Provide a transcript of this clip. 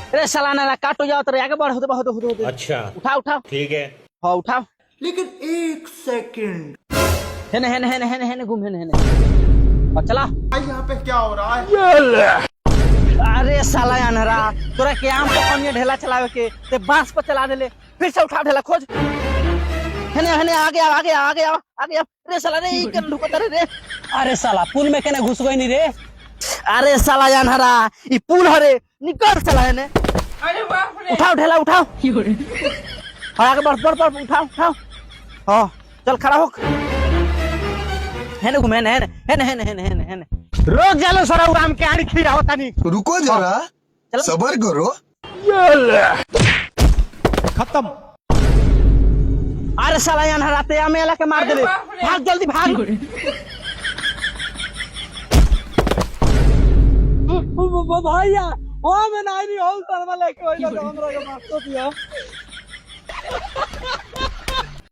अरे साला ना काटो जाओ तेरे आगे बढ़ होते बहुत होते अच्छा उठाओ उठाओ ठीक है। हाँ उठाओ लेकिन एक सेकंड है घूम है और चला। यहाँ पे क्या हो रहा है? अरे साला अनहरा तोरा के आम पे कौन ढेला चलावे के ते बांस पर चला देले फिर से उठा ढेला खोज है आगे आओ आगे आओ आगे आओ आगे आओ। अरे साला रे ई के ढुकत रे अरे साला पुल में केने घुस गई नी रे। अरे साला अनहरा ई पुल हरे निकल चला है ने। अरे बाप रे। उठाओ ढेला उठाओ और आगे बढ़ उठाओ उठाओ हाँ चल खड़ा हो है ना घूमे है रोक जालो सरा आम के आड़ी खीरा होता नी। रुको जरा चलो। सबर करो। खत्म। अरे साला अनहरा ते आमे ला के मार देले भाग जल्दी भाग। भैया ओ में नहीं हो तरवा लेके ओइला तो हमरा के मार तो दिया।